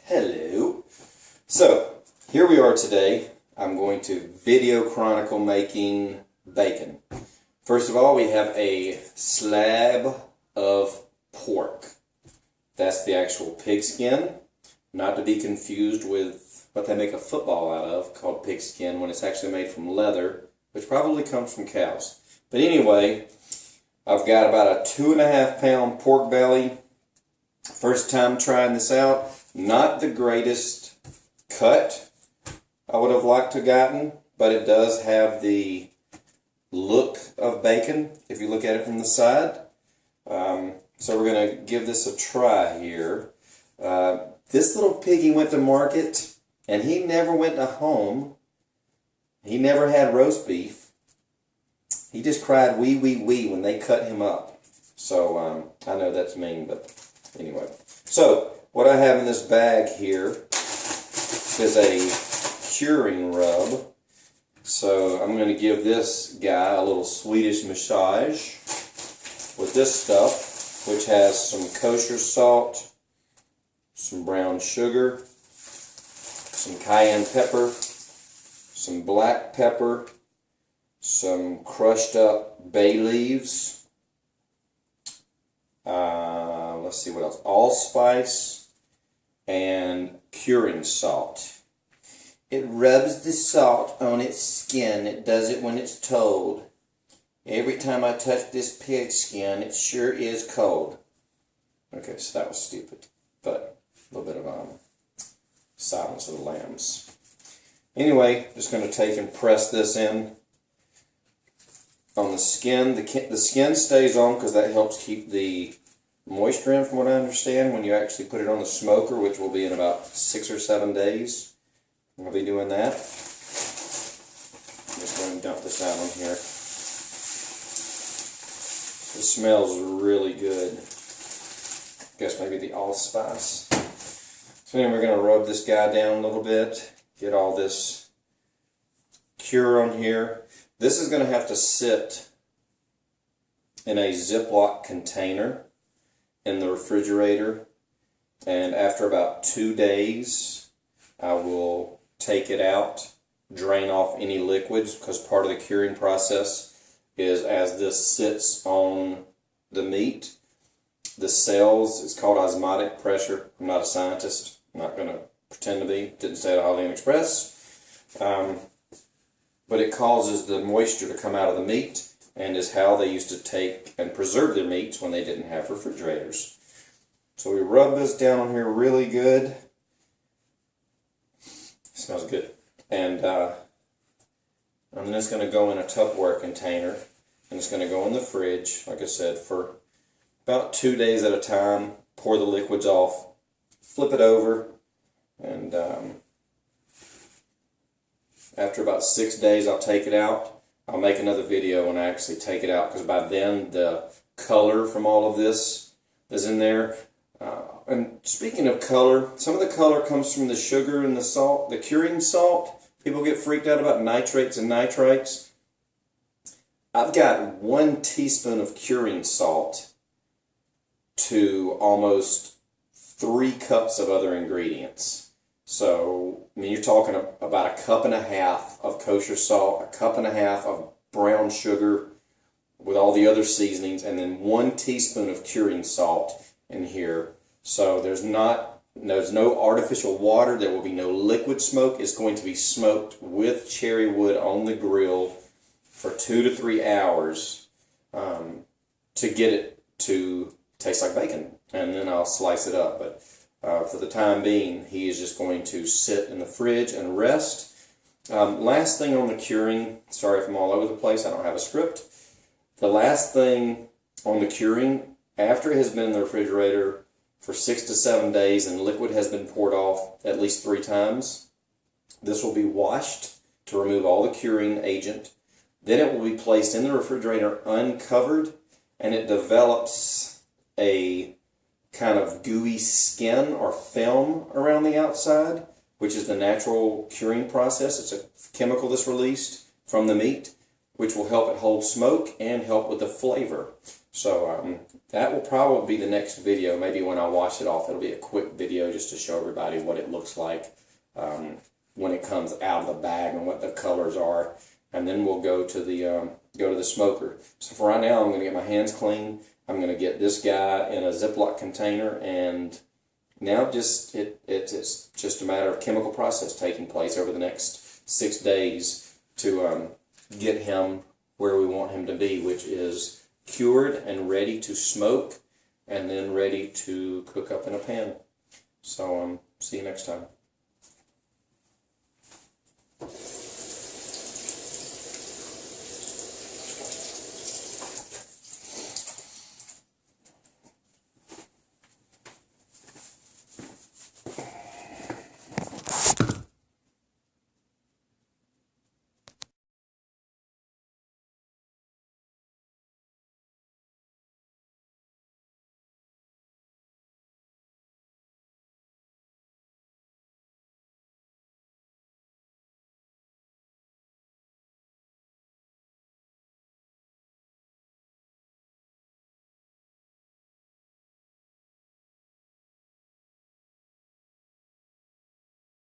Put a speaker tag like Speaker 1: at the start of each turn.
Speaker 1: Hello. So, here we are today. I'm going to video chronicle making bacon. First of all, we have a slab of pork. That's the actual pig skin, not to be confused with what they make a football out of, called pig skin, when it's actually made from leather, which probably comes from cows. But anyway, I've got about a 2.5 pound pork belly. First time trying this out. Not the greatest cut I would have liked to have gotten, but it does have the look of bacon if you look at it from the side. So we're going to give this a try here. This little piggy went to market and he never went to home. He never had roast beef. He just cried wee wee wee when they cut him up. So I know that's mean, but anyway. So what I have in this bag here is a curing rub. So I'm going to give this guy a little Swedish massage with this stuff, which has some kosher salt, some brown sugar, some cayenne pepper, some black pepper, some crushed up bay leaves, let's see what else, allspice, and curing salt. It rubs the salt on its skin. It does it when it's told. Every time I touch this pig skin, it sure is cold. Okay, so that was stupid, but a little bit of Silence of the Lambs. Anyway, just going to take and press this in on the skin. The skin stays on because that helps keep the moisture in, from what I understand, when you actually put it on the smoker, which will be in about 6 or 7 days. I'll be doing that. I'm just going to dump this out on here. It smells really good. I guess maybe the allspice. So anyway, we're going to rub this guy down a little bit, get all this cure on here. This is going to have to sit in a Ziploc container in the refrigerator, and after about 2 days I will take it out, drain off any liquids, because part of the curing process is as this sits on the meat, the cells, it's called osmotic pressure. I'm not a scientist, I'm not going to pretend to be, didn't say it at Holiday Inn Express, but it causes the moisture to come out of the meat, and is how they used to take and preserve their meats when they didn't have refrigerators. So we rub this down on here really good. It smells good. And then it's going to go in a Tupperware container, and it's going to go in the fridge, like I said, for about 2 days at a time. Pour the liquids off, flip it over, and after about 6 days I'll take it out. I'll make another video when I actually take it out, because by then the color from all of this is in there. And speaking of color, some of the color comes from the sugar and the salt, the curing salt. People get freaked out about nitrates and nitrites. I've got 1 teaspoon of curing salt to almost 3 cups of other ingredients. So, I mean, you're talking about 1.5 cups of kosher salt, 1.5 cups of brown sugar with all the other seasonings, and then 1 teaspoon of curing salt in here. So there's no artificial water. There will be no liquid smoke. It's going to be smoked with cherry wood on the grill for 2 to 3 hours to get it to taste like bacon. And then I'll slice it up. But for the time being, he is just going to sit in the fridge and rest. Last thing on the curing, sorry if I'm all over the place, I don't have a script. The last thing on the curing, after it has been in the refrigerator for 6 to 7 days and liquid has been poured off at least 3 times, this will be washed to remove all the curing agent. Then it will be placed in the refrigerator uncovered, and it develops a kind of gooey skin or film around the outside, which is the natural curing process. It's a chemical that's released from the meat, which will help it hold smoke and help with the flavor. So that will probably be the next video. Maybe when I wash it off, it'll be a quick video just to show everybody what it looks like when it comes out of the bag and what the colors are. And then we'll go to the smoker. So for right now, I'm going to get my hands clean. I'm going to get this guy in a Ziploc container, and now it's just a matter of chemical process taking place over the next 6 days to get him where we want him to be, which is cured and ready to smoke, and then ready to cook up in a pan. So see you next time.